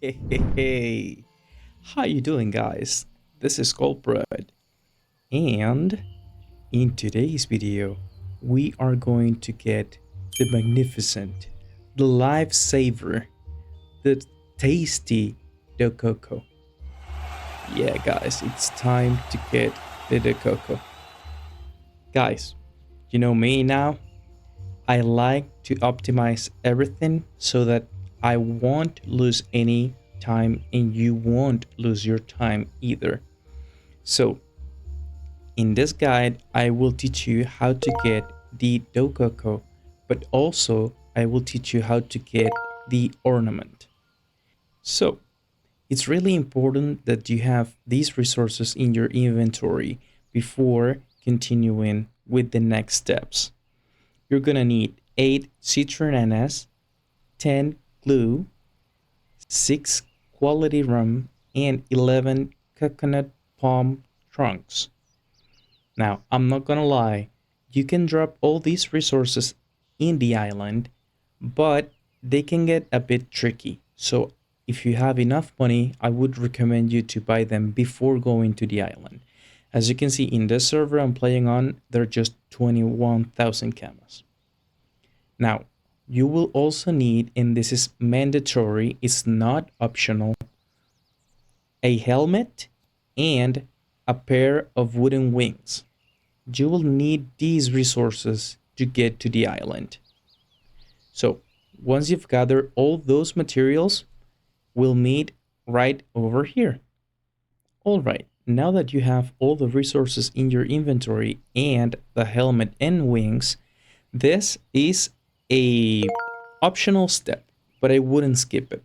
Hey, how you doing, guys? This is Culprit, and in today's video, we are going to get the magnificent, the lifesaver, the tasty Dokoko. Yeah, guys, it's time to get the Dokoko. Guys, you know me now. I like to optimize everything so that I won't lose any time and you won't lose your time either. So, in this guide, I will teach you how to get the Dokoko, but also I will teach you how to get the ornament. So, it's really important that you have these resources in your inventory before continuing with the next steps. You're gonna need 8 citronenas, 10 glue, 6 quality rum, and 11 coconut palm trunks. Now, I'm not gonna lie, you can drop all these resources in the island, but they can get a bit tricky. So, if you have enough money, I would recommend you to buy them before going to the island. As you can see in this server I'm playing on, they're just 21,000 camas. Now, you will also need, and this is mandatory, it's not optional, a helmet and a pair of wooden wings. You will need these resources to get to the island. So, once you've gathered all those materials, we'll meet right over here. Alright, now that you have all the resources in your inventory and the helmet and wings, this is a optional step, but I wouldn't skip it.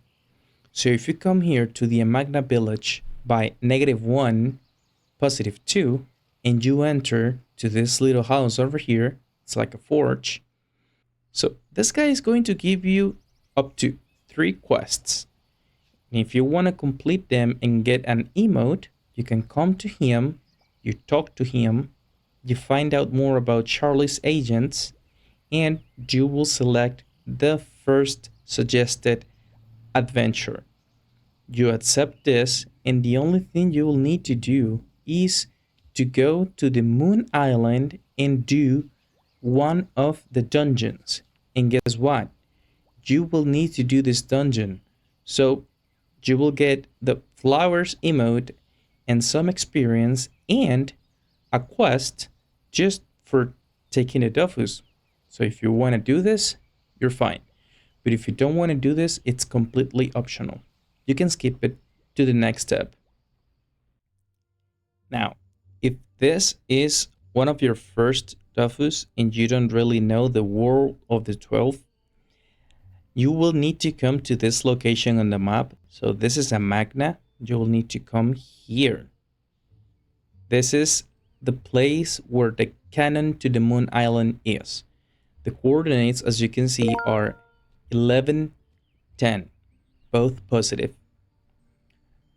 So if you come here to the Magna village by -1, +2, and you enter to this little house over here, it's like a forge. So this guy is going to give you up to 3 quests. And if you want to complete them and get an emote, you can come to him, you talk to him, you find out more about Charlie's agents, and you will select the first suggested adventure. You accept this, and the only thing you will need to do is to go to the Moon Island and do one of the dungeons. And guess what? You will need to do this dungeon. So you will get the flowers emote and some experience and a quest just for taking a Dofus. So if you want to do this, you're fine. But if you don't want to do this, it's completely optional. You can skip it to the next step. Now, if this is one of your first Dofus and you don't really know the world of the 12, you will need to come to this location on the map. So this is a Magna. You will need to come here. This is the place where the cannon to the Moon Island is. The coordinates, as you can see, are 11, 10, both positive.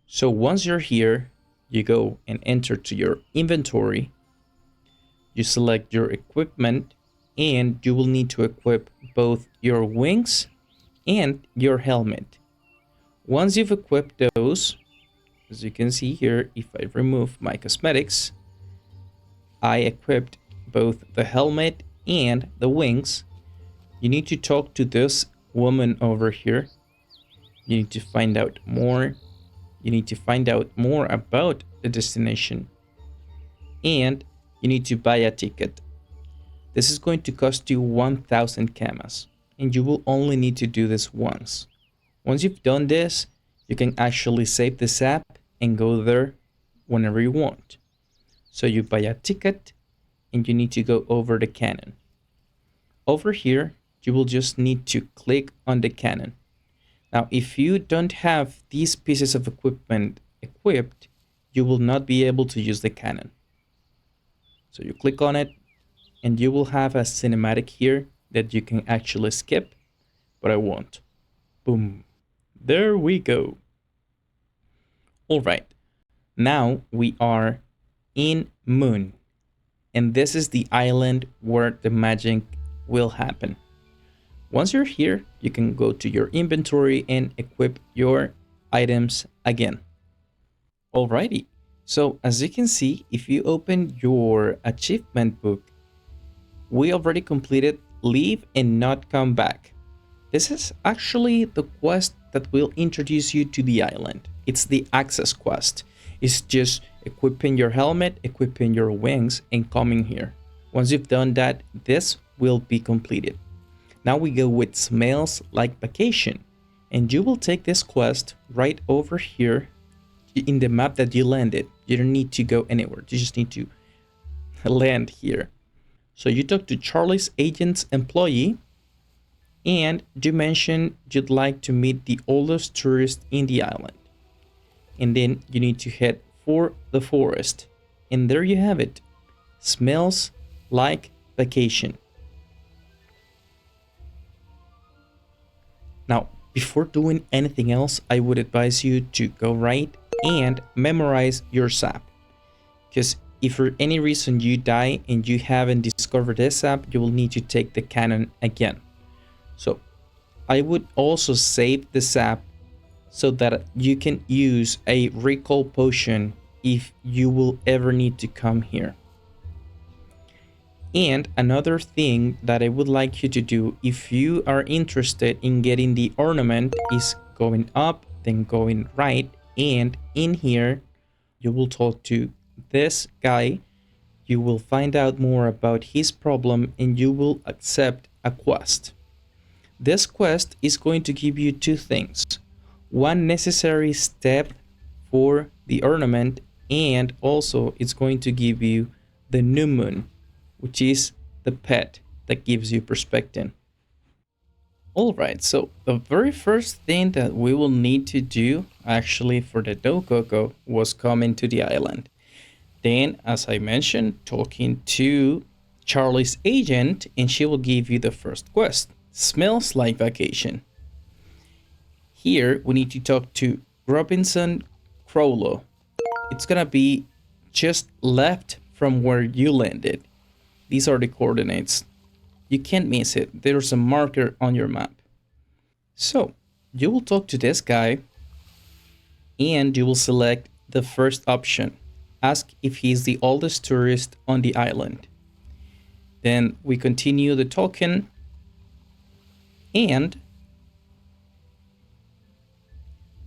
So once you're here, you go and enter to your inventory. You select your equipment, and you will need to equip both your wings and your helmet. Once you've equipped those, as you can see here, if I remove my cosmetics, I equipped both the helmet and the wings. You need to talk to this woman over here. You need to find out more. You need to find out more about the destination. And you need to buy a ticket. This is going to cost you 1,000 camas. And you will only need to do this once. Once you've done this, you can actually save this app and go there whenever you want. So you buy a ticket and you need to go over the cannon. Over here, you will just need to click on the cannon. Now, if you don't have these pieces of equipment equipped, you will not be able to use the cannon. So you click on it and you will have a cinematic here that you can actually skip, but I won't. Boom. There we go. All right. Now we are in Moon. And this is the island where the magic will happen. Once you're here, you can go to your inventory and equip your items again. Alrighty, so as you can see, if you open your achievement book, we already completed Leave and Not Come Back. This is actually the quest that will introduce you to the island. It's the access quest. It's just equipping your helmet, equipping your wings, and coming here. Once you've done that, this will be completed. Now we go with Smells Like Vacation, and you will take this quest right over here in the map that you landed. You don't need to go anywhere. You just need to land here. So you talk to Charlie's agent's employee, and you mentioned you'd like to meet the oldest tourist in the island. And then you need to head for the forest. And there you have it. Smells like vacation. Now, before doing anything else, I would advise you to go right and memorize your sap. Because if for any reason you die and you haven't discovered this sap, you will need to take the cannon again. So I would also save the sap so that you can use a recall potion if you will ever need to come here. And another thing that I would like you to do if you are interested in getting the ornament is going up, then going right, and in here you will talk to this guy. You will find out more about his problem and you will accept a quest. This quest is going to give you two things. One necessary step for the ornament, and also it's going to give you the Nomoon, which is the pet that gives you perspective. Alright, so the very first thing that we will need to do actually for the Dokoko was coming to the island. Then, as I mentioned, talking to Charlie's agent, and she will give you the first quest. Smells like vacation. Here we need to talk to Robinson Crowlow. It's gonna be just left from where you landed. These are the coordinates. You can't miss it. There's a marker on your map. So you will talk to this guy and you will select the first option. Ask if he's the oldest tourist on the island. Then we continue the talking, and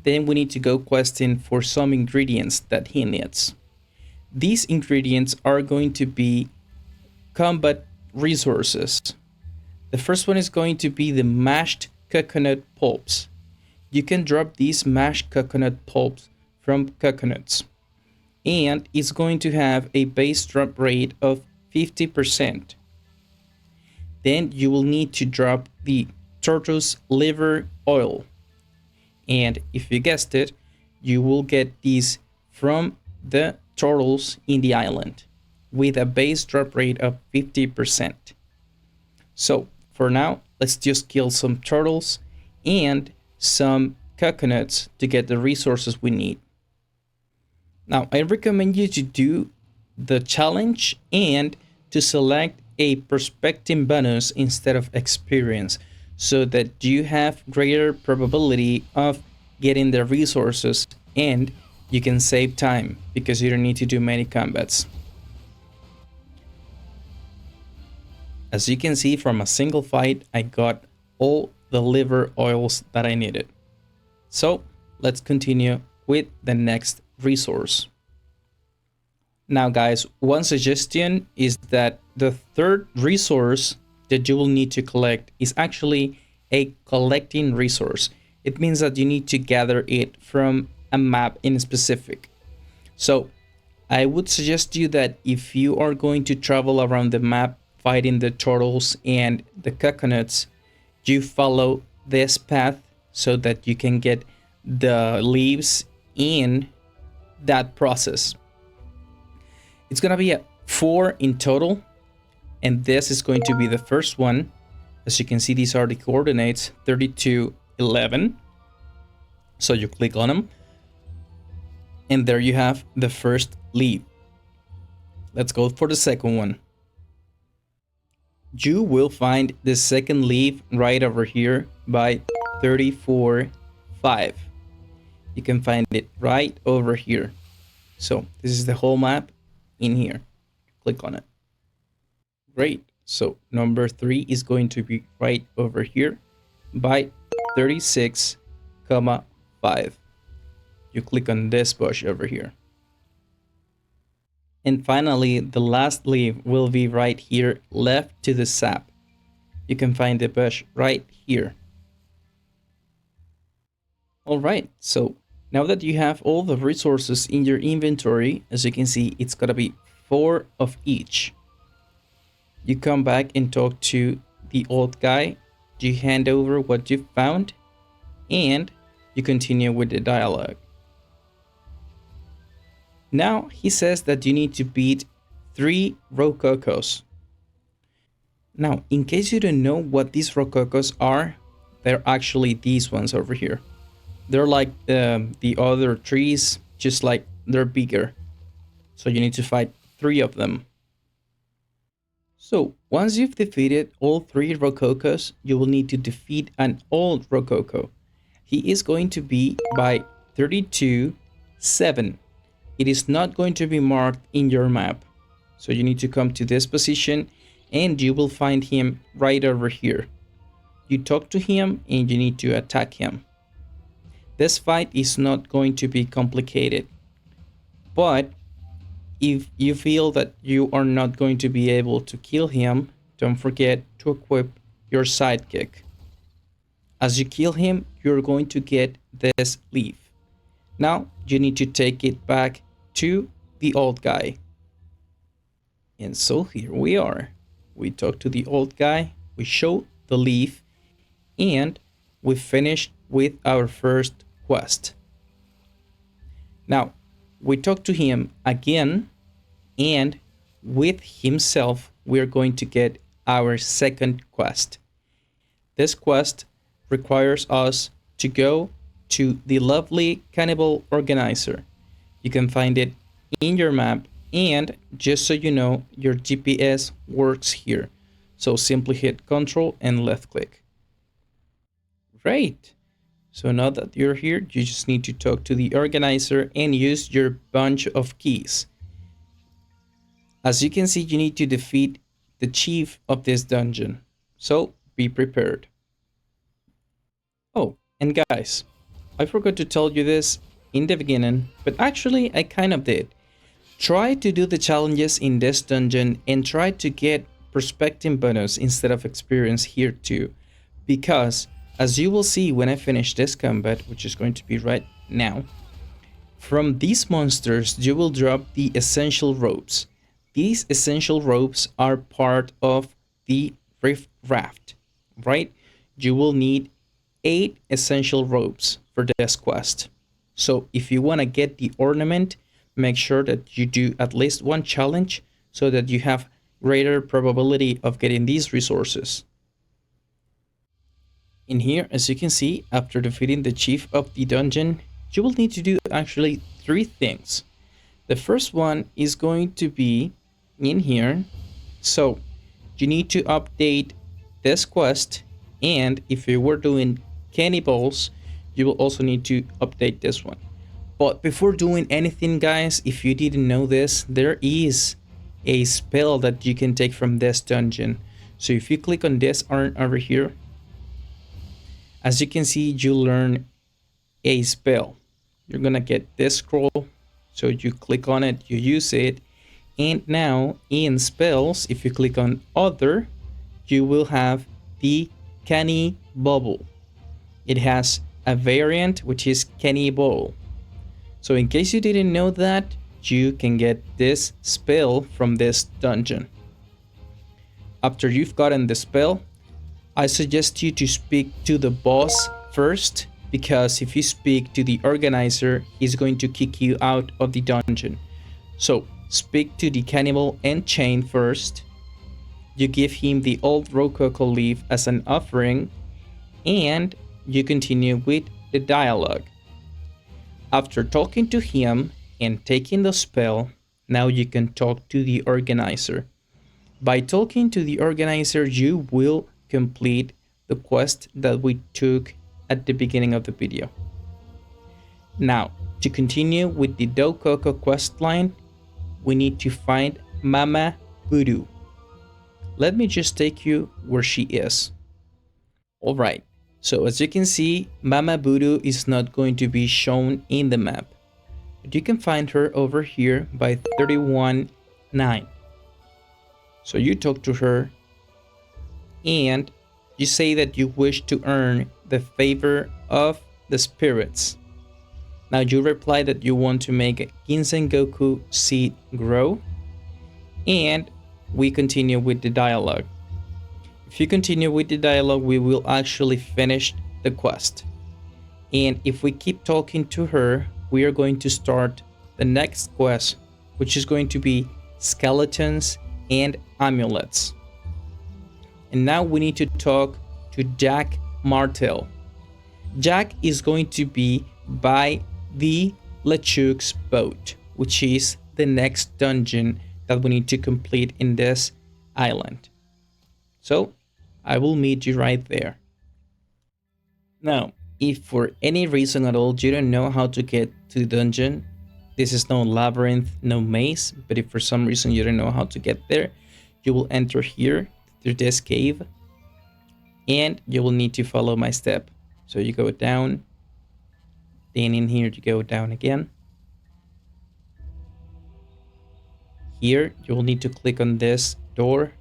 then we need to go questing for some ingredients that he needs. These ingredients are going to be combat resources. The first one is going to be the mashed coconut pulps. You can drop these mashed coconut pulps from coconuts, and it's going to have a base drop rate of 50%. Then you will need to drop the turtle's liver oil, and if you guessed it, you will get these from the turtles in the island with a base drop rate of 50%. So for now, let's just kill some turtles and some coconuts to get the resources we need. Now, I recommend you to do the challenge and to select a perspective bonus instead of experience, so that you have greater probability of getting the resources and you can save time because you don't need to do many combats. As you can see, from a single fight, I got all the liver oils that I needed. So let's continue with the next resource. Now guys, one suggestion is that the third resource that you will need to collect is actually a collecting resource. It means that you need to gather it from a map in specific. So I would suggest you that if you are going to travel around the map fighting the turtles and the coconuts, you follow this path so that you can get the leaves in that process. It's gonna be 4 in total, and this is going to be the first one. As you can see, these are the coordinates 32, 11. So you click on them, and there you have the first leaf. Let's go for the second one. You will find the second leaf right over here by 34, 5. You can find it right over here. So this is the whole map in here. Click on it. Great. So number 3 is going to be right over here by 36,5. You click on this bush over here. And finally, the last leaf will be right here left to the sap. You can find the bush right here. Alright, so now that you have all the resources in your inventory, as you can see, it's gonna be 4 of each. You come back and talk to the old guy, you hand over what you found, and you continue with the dialogue. Now he says that you need to beat 3 Rokokos. Now, in case you don't know what these Rokokos are, they're actually these ones over here. They're like the other trees, just like they're bigger. So you need to fight 3 of them. So once you've defeated all 3 Rokokos, you will need to defeat an old Rokoko. He is going to be by 32,7. It is not going to be marked in your map. So you need to come to this position and you will find him right over here. You talk to him and you need to attack him. This fight is not going to be complicated, but if you feel that you are not going to be able to kill him, don't forget to equip your sidekick. As you kill him, you're going to get this leaf. Now you need to take it back to the old guy. And so here we are. We talk to the old guy, we show the leaf, and we finished with our first quest. Now, we talk to him again, and with himself, we're going to get our second quest. This quest requires us to go to the lovely cannibal organizer. You can find it in your map, and just so you know, your GPS works here. So simply hit Ctrl and left click. Great. So now that you're here, you just need to talk to the organizer and use your bunch of keys. As you can see, you need to defeat the chief of this dungeon. So be prepared. Oh, and guys, I forgot to tell you this in the beginning, but actually I kind of did. Try to do the challenges in this dungeon and try to get perspective bonus instead of experience here too, because as you will see when I finish this combat, which is going to be right now, from these monsters you will drop the essential ropes. These essential ropes are part of the rift raft, right? You will need 8 essential ropes for this quest. So if you want to get the ornament, make sure that you do at least one challenge so that you have greater probability of getting these resources. In here, as you can see, after defeating the chief of the dungeon, you will need to do actually 3 things. The first one is going to be in here. So you need to update this quest, and if you were doing cannibals, you will also need to update this one. But before doing anything, guys, if you didn't know this, there is a spell that you can take from this dungeon. So if you click on this arm over here, as you can see, you learn a spell. You're gonna get this scroll, so you click on it, you use it, and now in spells, if you click on other, you will have the Canny Bubble. It has a variant which is Canny Ball. So in case you didn't know that, you can get this spell from this dungeon. After you've gotten the spell, I suggest you to speak to the boss first, because if you speak to the organizer, he's going to kick you out of the dungeon. So speak to the cannibal and chain first. You give him the old Rococo leaf as an offering, and you continue with the dialogue. After talking to him and taking the spell, now you can talk to the organizer. By talking to the organizer, you will complete the quest that we took at the beginning of the video. Now, to continue with the Dokoko quest line, we need to find Mama Voodoo. Let me just take you where she is. Alright, so as you can see, Mama Voodoo is not going to be shown in the map. But you can find her over here by 31-9. So you talk to her and you say that you wish to earn the favor of the spirits. Now you reply that you want to make a Ginsengoku seed grow, and we continue with the dialogue. If you continue with the dialogue, we will actually finish the quest. And if we keep talking to her, we are going to start the next quest, which is going to be skeletons and amulets. And now we need to talk to Jack Martel. Jack is going to be by the LeChuck's boat, which is the next dungeon that we need to complete in this island. So I will meet you right there. Now, if for any reason at all you don't know how to get to the dungeon, this is no labyrinth, no maze, but if for some reason you don't know how to get there, you will enter here through this cave and you will need to follow my step. So you go down, then in here you go down again. Here you will need to click on this door.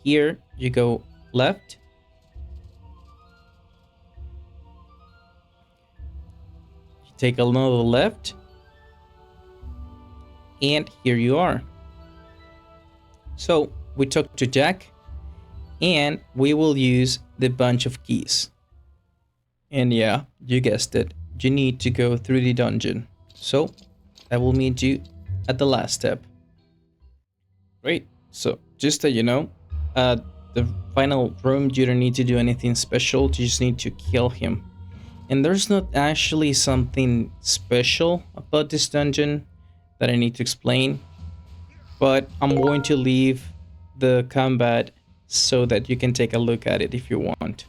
Here you go left. You take another left. And here you are. So we talk to Jack and we will use the bunch of keys. And yeah, you guessed it, you need to go through the dungeon. So I will meet you at the last step. Great, so just so you know, the final room, you don't need to do anything special, you just need to kill him. And there's not actually something special about this dungeon that I need to explain, but I'm going to leave the combat so that you can take a look at it if you want.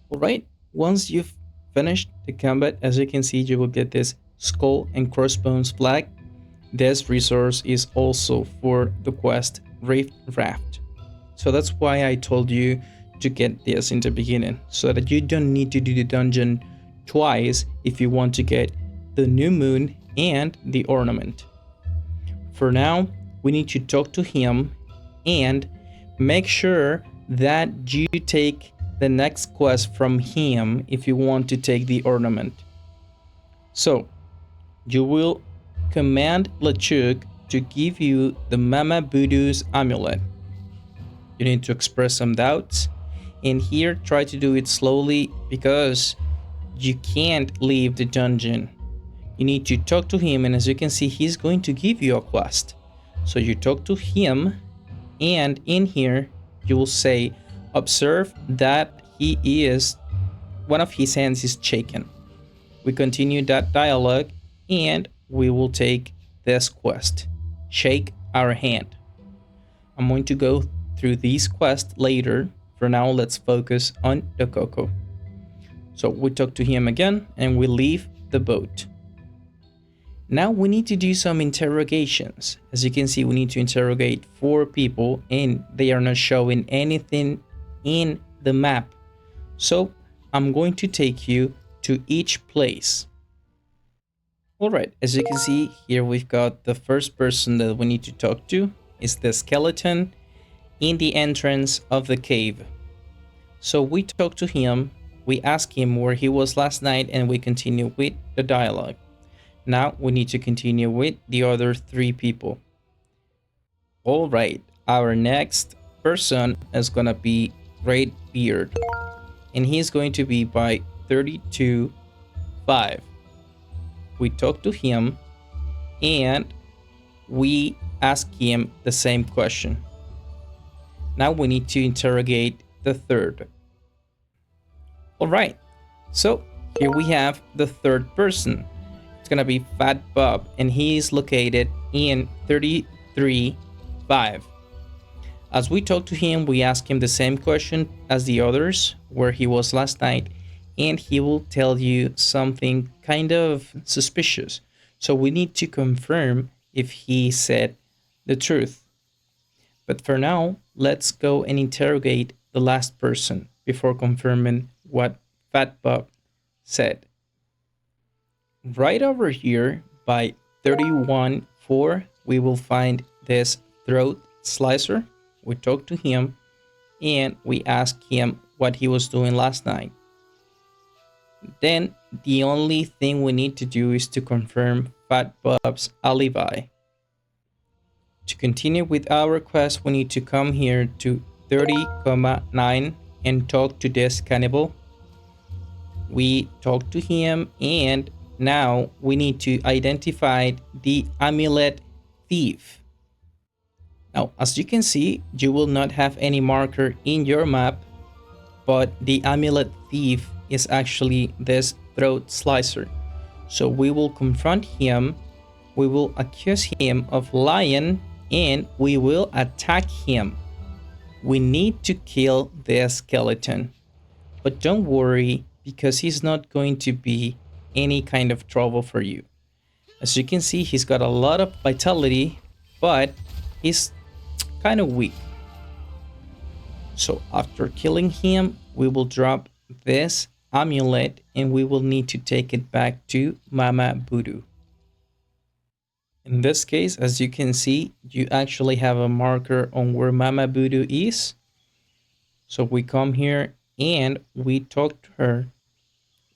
Alright, once you've finished the combat, as you can see, you will get this skull and crossbones flag. This resource is also for the quest Rift Raft. So that's why I told you to get this in the beginning, so that you don't need to do the dungeon twice if you want to get the Nomoon and the Ornament. For now, we need to talk to him and make sure that you take the next quest from him if you want to take the Ornament. So you will command LeChuck to give you the Mama Voodoo's amulet. You need to express some doubts, and here try to do it slowly because you can't leave the dungeon. You need to talk to him, and as you can see, he's going to give you a quest. So you talk to him, and in here you will say, observe that one of his hands is shaken. We continue that dialogue and we will take this quest, shake our hand. I'm going to go through these quests later. For now, let's focus on Dokoko. So we talk to him again and we leave the boat. Now we need to do some interrogations. As you can see, we need to interrogate 4 people and they are not showing anything in the map. So I'm going to take you to each place. Alright, as you can see here, we've got the first person that we need to talk to is the skeleton in the entrance of the cave. So we talk to him, we ask him where he was last night, and we continue with the dialogue. Now we need to continue with the other 3 people. Alright, our next person is gonna be Great Beard, and he's going to be by 32-5. We talk to him and we ask him the same question. Now we need to interrogate the third. Alright, so here we have the third person. It's gonna be Fat Bob, and he is located in 33-5. As we talk to him, we ask him the same question as the others, where he was last night, and he will tell you something kind of suspicious. So we need to confirm if he said the truth. But for now, let's go and interrogate the last person before confirming what Fat Bob said. Right over here by 31-4, we will find this throat slicer. We talk to him and we ask him what he was doing last night. Then the only thing we need to do is to confirm Fat Bob's alibi. To continue with our quest, we need to come here to 30,9 and talk to this cannibal. We talk to him and now we need to identify the amulet thief. Now, as you can see, you will not have any marker in your map, but the amulet thief is actually this throat slicer. So we will confront him, we will accuse him of lying, and we will attack him. We need to kill the skeleton, but don't worry because he's not going to be any kind of trouble for you. As you can see, he's got a lot of vitality, but he's kind of weak. So after killing him, we will drop this amulet and we will need to take it back to Mama Voodoo. In this case, as you can see, you actually have a marker on where Mama Voodoo is. So we come here and we talk to her.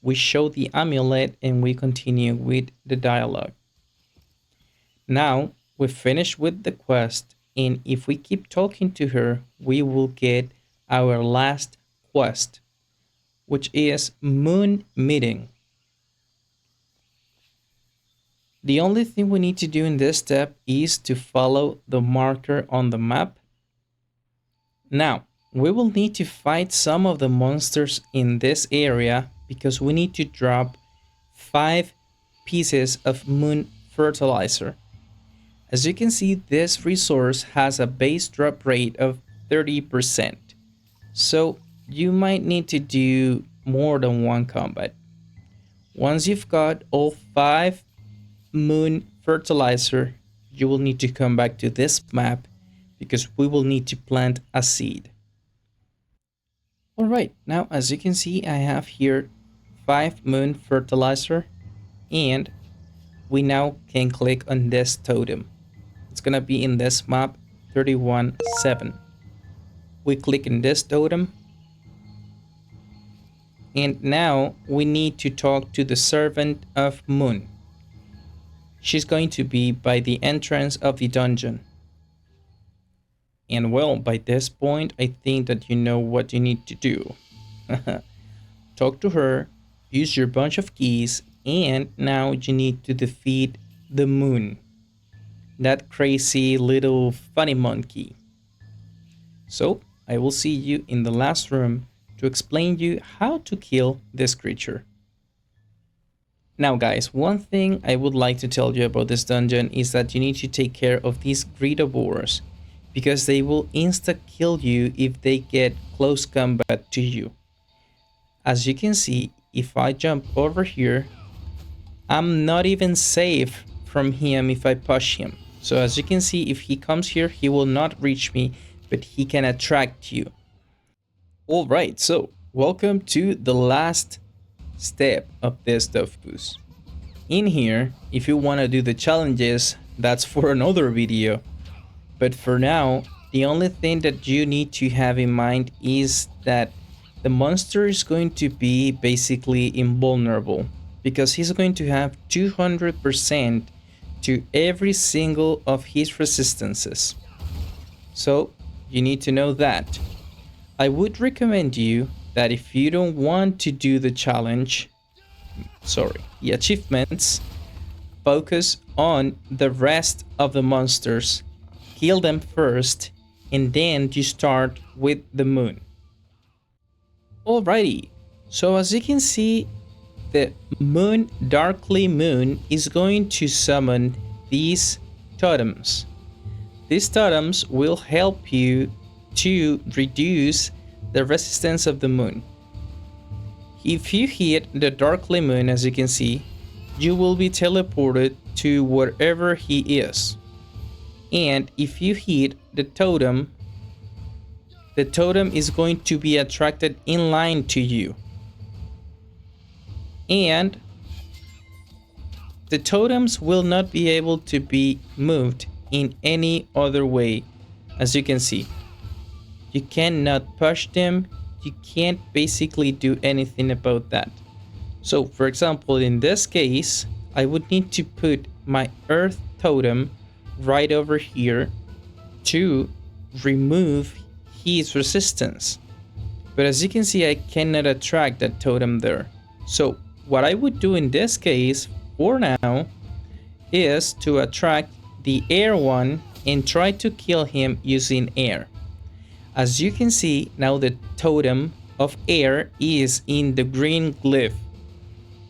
We show the amulet and we continue with the dialogue. Now we finish with the quest, and if we keep talking to her, we will get our last quest, which is Moon Meeting. The only thing we need to do in this step is to follow the marker on the map. Now, we will need to fight some of the monsters in this area because we need to drop 5 pieces of moon fertilizer. As you can see, this resource has a base drop rate of 30%. So you might need to do more than one combat. Once you've got all 5 moon fertilizer, you will need to come back to this map because we will need to plant a seed. Alright, now as you can see, I have here 5 moon fertilizer, and we now can click on this totem. It's gonna be in this map 31-7. We click in this totem, and now we need to talk to the servant of Moon. She's going to be by the entrance of the dungeon. And well, by this point, I think that you know what you need to do. Talk to her, use your bunch of keys, and now you need to defeat the Moon. That crazy little funny monkey. So, I will see you in the last room to explain you how to kill this creature. Now guys, one thing I would like to tell you about this dungeon is that you need to take care of these greetabores, because they will insta-kill you if they get close combat to you. As you can see, if I jump over here, I'm not even safe from him if I push him. So as you can see, if he comes here, he will not reach me, but he can attract you. All right, so welcome to the last step of this Dofus. In here, if you want to do the challenges, that's for another video. But for now, the only thing that you need to have in mind is that the monster is going to be basically invulnerable, because he's going to have 200% to every single of his resistances. So you need to know that. I would recommend you that if you don't want to do the the achievements, focus on the rest of the monsters, kill them first, and then you start with the moon. Alrighty, so as you can see, the Darkly Moon is going to summon these totems. These totems will help you to reduce the resistance of the moon. If you hit the Darkly Moon, as you can see, you will be teleported to wherever he is. And if you hit the totem is going to be attracted in line to you. And the totems will not be able to be moved in any other way. As you can see, you cannot push them, you can't basically do anything about that. So for example, in this case, I would need to put my earth totem right over here to remove his resistance. But as you can see, I cannot attract that totem there. So what I would do in this case for now is to attract the air one and try to kill him using air. As you can see, now the totem of air is in the green glyph,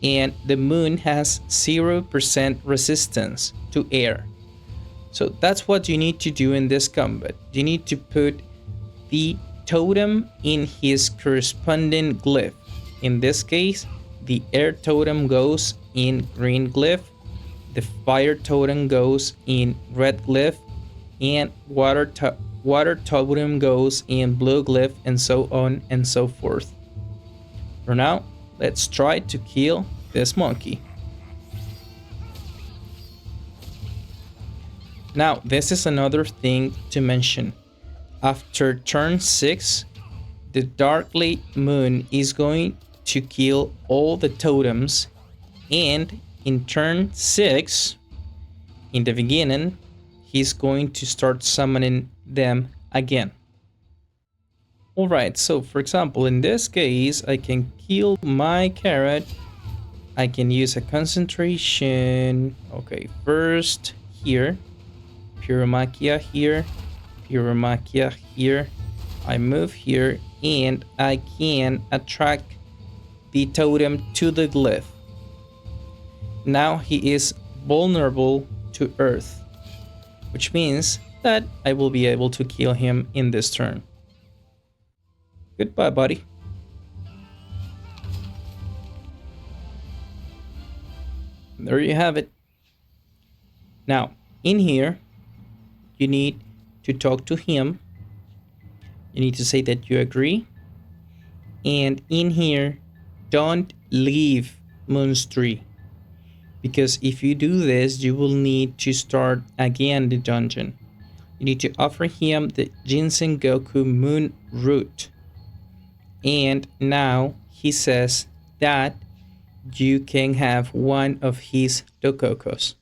and the moon has 0% resistance to air. So that's what you need to do in this combat. You need to put the totem in his corresponding glyph. In this case, the air totem goes in green glyph, the fire totem goes in red glyph, and water totem goes in blue glyph, and so on and so forth. For now, let's try to kill this monkey. Now, this is another thing to mention. After turn 6, the Darkly Moon is going to kill all the totems, and in turn 6, in the beginning, he's going to start summoning them again. Alright, so for example, in this case, I can kill my carrot. I can use a concentration. Okay, first here, Pyromakia here, Pyromakia here. I move here and I can attract the totem to the glyph. Now he is vulnerable to earth, which means that I will be able to kill him in this turn. Goodbye, buddy. There you have it. Now, in here, you need to talk to him. You need to say that you agree. And in here, don't leave Moon's Tree, because if you do this, you will need to start again the dungeon. You need to offer him the Ginseng Goku Moon Root. And now he says that you can have one of his Dokokos.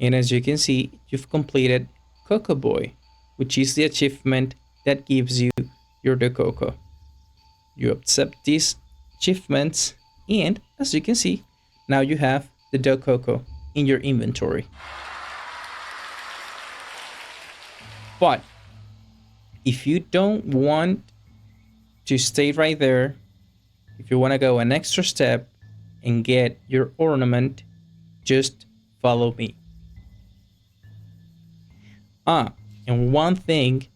And as you can see, you've completed Coco Boy, which is the achievement that gives you your Dokoko. You accept these achievements, and as you can see, now you have the Dokoko in your inventory. But if you don't want to stay right there, if you want to go an extra step and get your ornament, just follow me. And one thing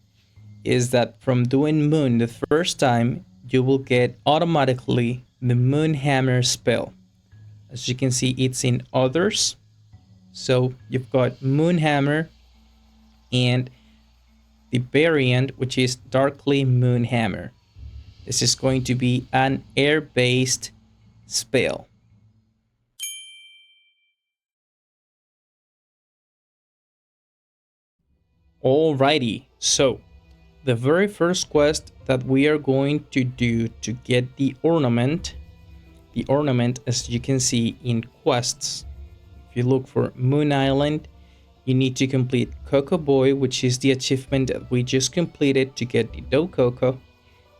is that from doing Moon the first time, you will get automatically the Moon Hammer spell. As you can see, it's in others, So you've got Moonhammer and the variant, which is Darkly Moonhammer. This is going to be an air-based spell. Alrighty, so the very first quest that we are going to do to get the ornament, as you can see in quests, if you look for Moon Island, you need to complete Coco Boy, which is the achievement that we just completed to get the Dokoko,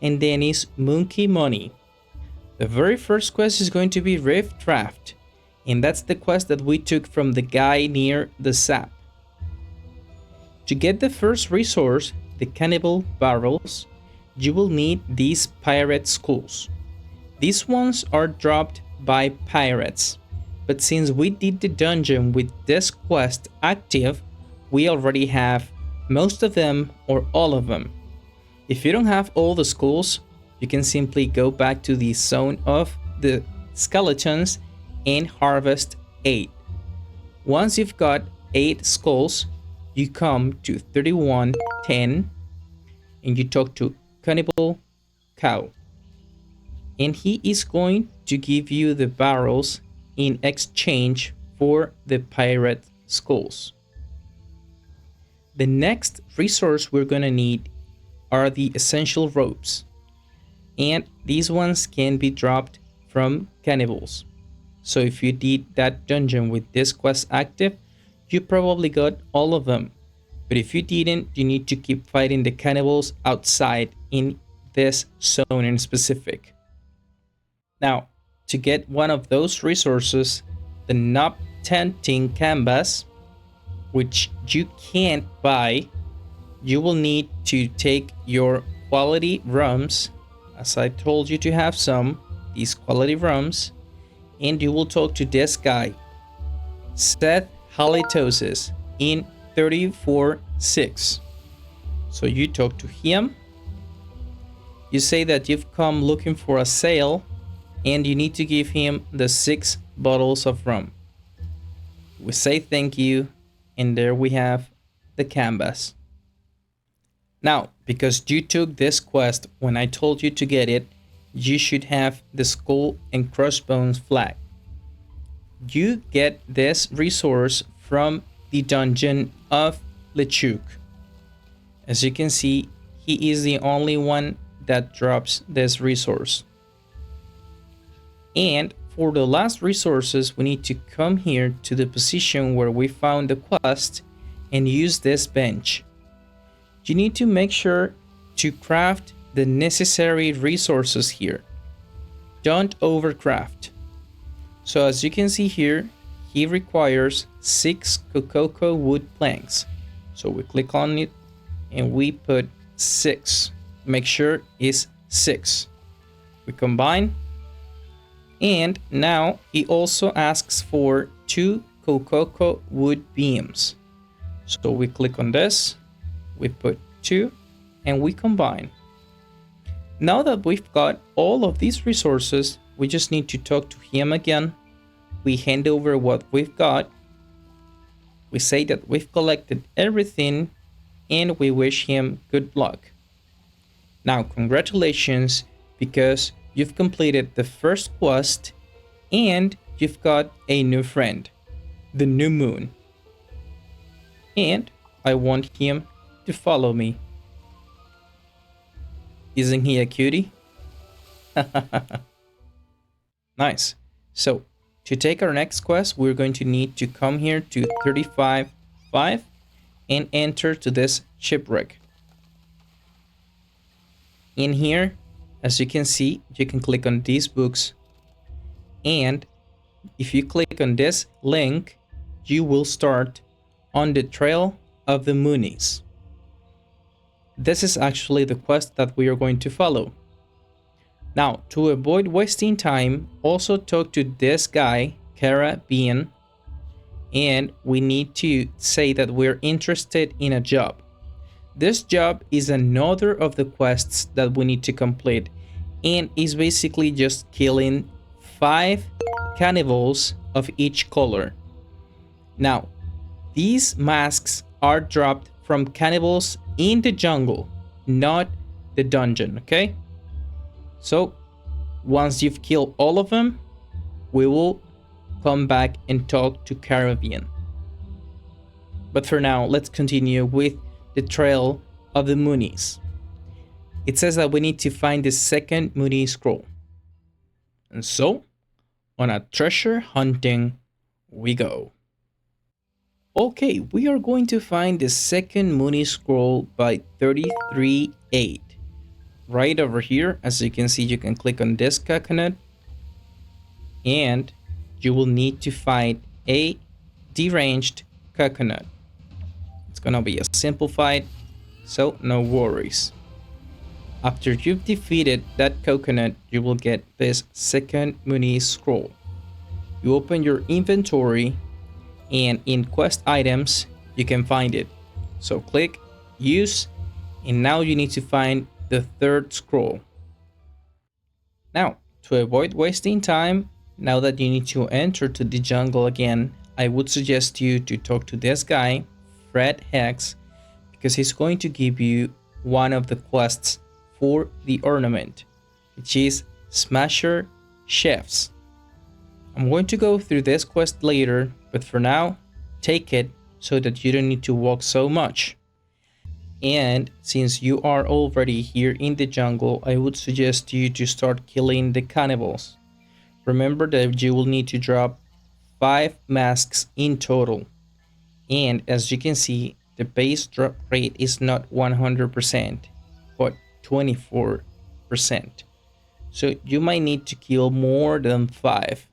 and then is Monkey Money. The very first quest is going to be Rift Draft, and that's the quest that we took from the guy near the sap. To get the first resource, the cannibal barrels, you will need these pirate skulls. These ones are dropped by pirates, but since we did the dungeon with this quest active, we already have most of them or all of them. If you don't have all the skulls, you can simply go back to the zone of the skeletons and harvest 8. Once you've got 8 skulls, you come to 3110 and you talk to Cannibal Cow. And he is going to give you the barrels in exchange for the pirate skulls. The next resource we're gonna need are the essential ropes, and these ones can be dropped from cannibals. So if you did that dungeon with this quest active, you probably got all of them, but if you didn't, you need to keep fighting the cannibals outside in this zone in specific. Now, to get one of those resources, the Knob Tenting Canvas, which you can't buy, you will need to take your quality rums, as I told you to have some, these quality rums, and you will talk to this guy, Seth Halitosis, in 34-6. So you talk to him, you say that you've come looking for a sale, and you need to give him the 6 bottles of rum. We say thank you, and there we have the canvas. Now, because you took this quest when I told you to get it, you should have the skull and crossbones flag. You get this resource from the dungeon of LeChuck. As you can see, he is the only one that drops this resource. And for the last resources, we need to come here to the position where we found the quest and use this bench. You need to make sure to craft the necessary resources here. Don't overcraft. So as you can see here, he requires 6 Dokoko wood planks. So we click on it and we put 6. Make sure it's 6. We combine. And now he also asks for 2 Dokoko wood beams. So we click on this, we put 2, and we combine. Now that we've got all of these resources, we just need to talk to him again. We hand over what we've got. We say that we've collected everything, and we wish him good luck. Now, congratulations, because you've completed the first quest and you've got a new friend, the Nomoon. And I want him to follow me. Isn't he a cutie? Nice. So, to take our next quest, we're going to need to come here to 35-5 and enter to this shipwreck. In here, as you can see, you can click on these books, and if you click on this link, you will start on the Trail of the Moonies. This is actually the quest that we are going to follow. Now, to avoid wasting time, also talk to this guy, Caribbean, and we need to say that we're interested in a job. This job is another of the quests that we need to complete, and is basically just killing 5 cannibals of each color. Now, these masks are dropped from cannibals in the jungle, not the dungeon, okay? So, once you've killed all of them, we will come back and talk to Caribbean. But for now, let's continue with the trail of the Moonies. It says that we need to find the second Mooney scroll. And so, on a treasure hunting, we go. Okay, we are going to find the second Mooney scroll by 33.8. Right over here, as you can see, you can click on this coconut. And you will need to find a deranged coconut. It's gonna be a simple fight, so no worries. After you've defeated that coconut, you will get this second Mooney scroll. You open your inventory and in quest items, you can find it. So click use, and now you need to find the third scroll. Now, to avoid wasting time, now that you need to enter to the jungle again, I would suggest you to talk to this guy, Fred Hex, because he's going to give you one of the quests for the ornament, which is Smasher Chefs. I'm going to go through this quest later, but for now, take it so that you don't need to walk so much. And since you are already here in the jungle, I would suggest you to start killing the cannibals. Remember that you will need to drop 5 masks in total. And as you can see, the base drop rate is not 100%, but 24%. So you might need to kill more than 5.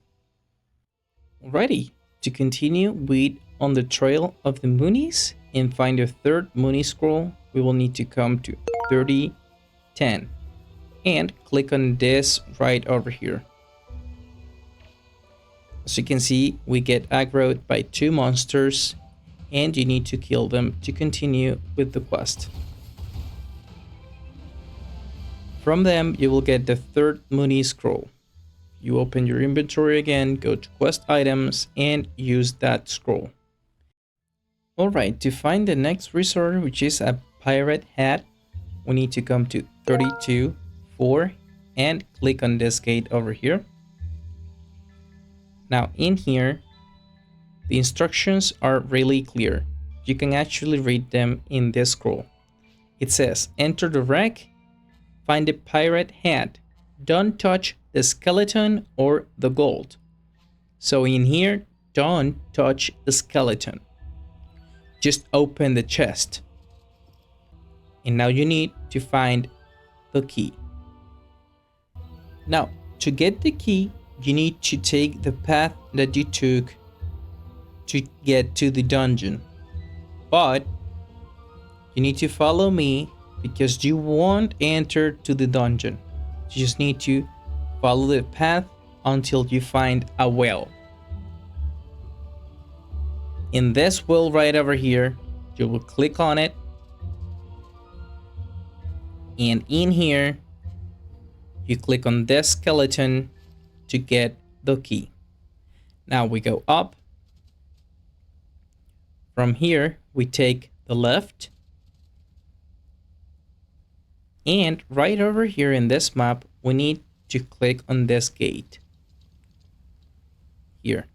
Alrighty, to continue with On the Trail of the Moonies and find the third Mooney scroll, we will need to come to 3010 and click on this right over here. As you can see, we get aggroed by 2 monsters and you need to kill them to continue with the quest. From them, you will get the third Mooney scroll. You open your inventory again, go to quest items, and use that scroll. Alright, to find the next resort, which is a pirate hat, we need to come to 32.4 and click on this gate over here. Now in here, the instructions are really clear. You can actually read them in this scroll. It says, enter the wreck, find the pirate hat, don't touch the skeleton or the gold. So in here, don't touch the skeleton. Just open the chest. And now you need to find the key. Now, to get the key, you need to take the path that you took to get to the dungeon. But you need to follow me because you won't enter to the dungeon. You just need to follow the path until you find a well. In this well right over here, you will click on it. And in here, you click on this skeleton to get the key. Now we go up. From here, we take the left. And right over here in this map, we need to click on this gate. Here.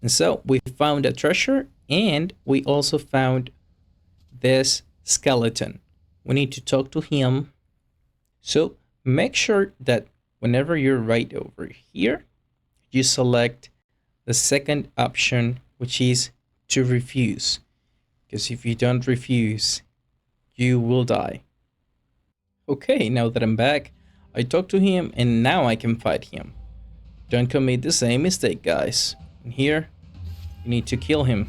And so we found a treasure and we also found this skeleton. We need to talk to him. So make sure that whenever you're right over here, you select the second option, which is to refuse. Because if you don't refuse, you will die. Okay, now that I'm back, I talked to him and now I can fight him. Don't commit the same mistake, guys. And here, you need to kill him.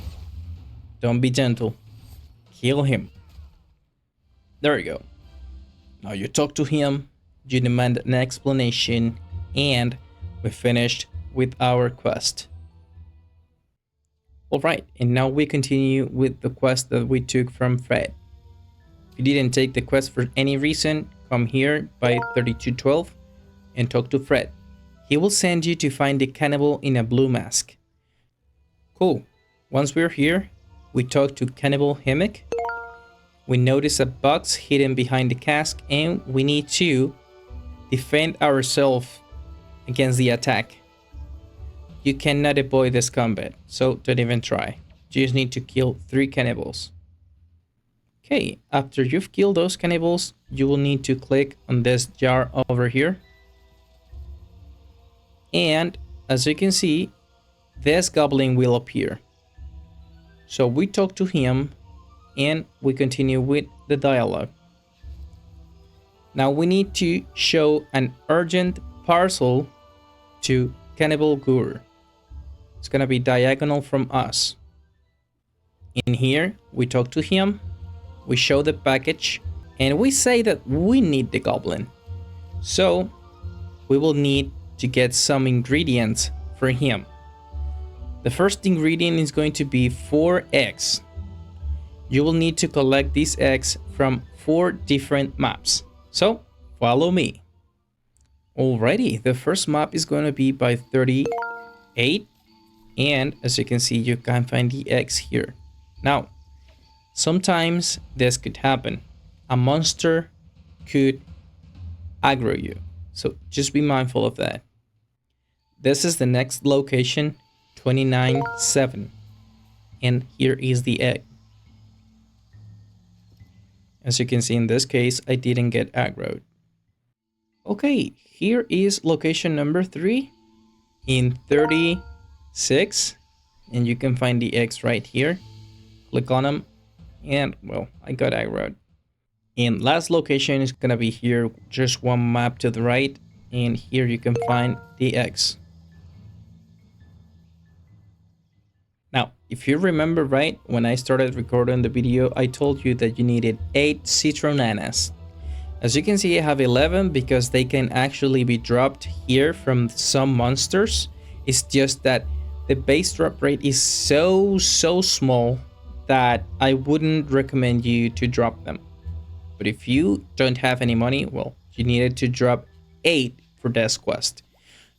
Don't be gentle. Kill him. There you go. Now you talk to him, you demand an explanation, and we finished with our quest. Alright, and now we continue with the quest that we took from Fred. If you didn't take the quest for any reason, come here by 3212 and talk to Fred. He will send you to find the cannibal in a blue mask. Cool. Once we're here, we talk to Cannibal Himmick. We notice a box hidden behind the cask and we need to defend ourselves against the attack. You cannot avoid this combat, so don't even try. You just need to kill 3 cannibals. Okay, after you've killed those cannibals, you will need to click on this jar over here. And as you can see, this goblin will appear. So we talk to him and we continue with the dialogue. Now we need to show an urgent parcel to Cannibal Gur. It's gonna be diagonal from us. In here, we talk to him, we show the package, and we say that we need the goblin. So we will need to get some ingredients for him. The first ingredient is going to be 4 eggs. You will need to collect these eggs from 4 different maps. So follow me. Alrighty, the first map is going to be by 38. And as you can see, you can find the eggs here. Now, sometimes this could happen. A monster could aggro you. So just be mindful of that. This is the next location, 29-7. And here is the egg. As you can see in this case, I didn't get aggroed. Okay, here is location number 3 in 36. And you can find the eggs right here. Click on them. And, well, I got aggroed. And last location is going to be here, just one map to the right. And here you can find the eggs. Now, if you remember right, when I started recording the video, I told you that you needed 8 citronanas. As you can see, I have 11 because they can actually be dropped here from some monsters. It's just that the base drop rate is so small that I wouldn't recommend you to drop them. But if you don't have any money, well, you needed to drop 8 for this quest.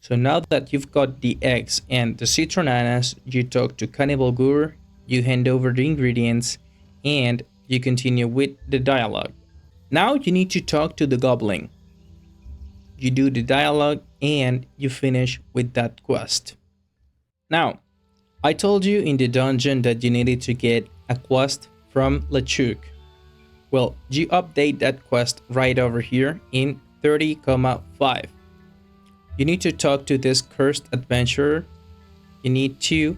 So now that you've got the eggs and the citronanas, you talk to Cannibal Gur, you hand over the ingredients, and you continue with the dialogue. Now you need to talk to the goblin. You do the dialogue and you finish with that quest. Now, I told you in the dungeon that you needed to get a quest from LeChuck. Well, you update that quest right over here in 30,5. You need to talk to this cursed adventurer. You need to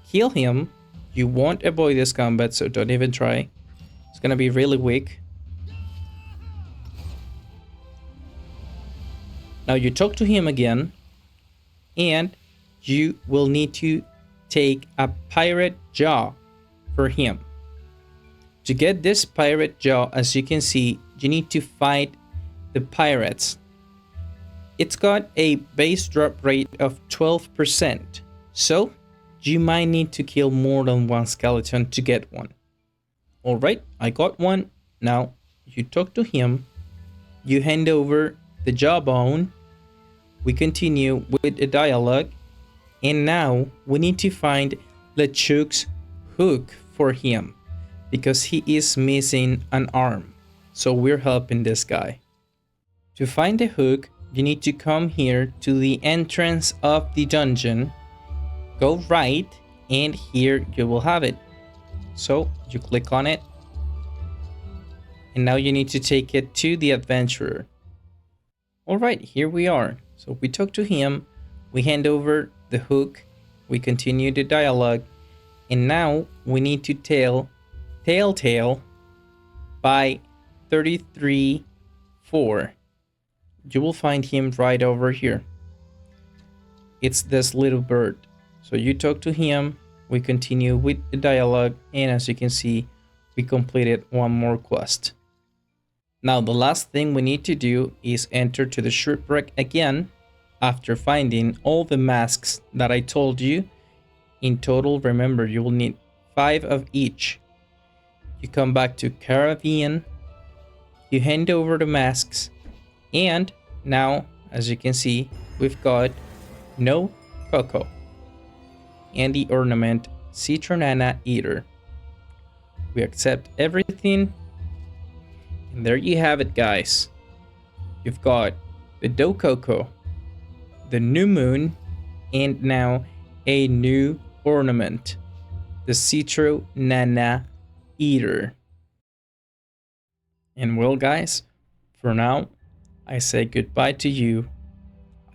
kill him. You won't avoid this combat, so don't even try. It's gonna be really weak. Now you talk to him again, and you will need to take a pirate jaw for him. To get this pirate jaw, as you can see, you need to fight the pirates. It's got a base drop rate of 12%, so you might need to kill more than one skeleton to get one. Alright, I got one. Now you talk to him, you hand over the jawbone, we continue with the dialogue, and now we need to find LeChuck's hook for him because he is missing an arm. So we're helping this guy. To find the hook, you need to come here to the entrance of the dungeon, go right, and here you will have it. So you click on it, and now you need to take it to the adventurer. Alright, here we are. So we talk to him, we hand over the hook, we continue the dialogue, and now we need to telltale by 33-4. You will find him right over here. It's this little bird. So you talk to him, we continue with the dialogue, and as you can see, we completed one more quest. Now the last thing we need to do is enter to the shipwreck again after finding all the masks that I told you. In total, remember, you will need 5 of each. You come back to Caribbean, you hand over the masks, and now, as you can see, we've got no Coco, and the Ornament Citronana Eater. We accept everything, and there you have it, guys. You've got the Dokoko, the Nomoon, and now a new ornament, the Citronana Eater. And well, guys, for now, I say goodbye to you.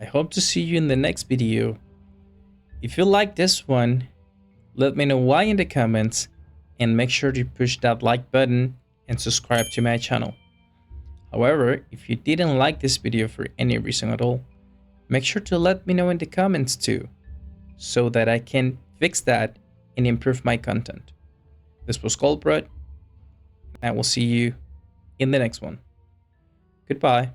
I hope to see you in the next video. If you like this one, let me know why in the comments, and make sure to push that like button and subscribe to my channel. However, if you didn't like this video for any reason at all, make sure to let me know in the comments too, so that I can fix that and improve my content. This was Goldbread, and I will see you in the next one. Goodbye.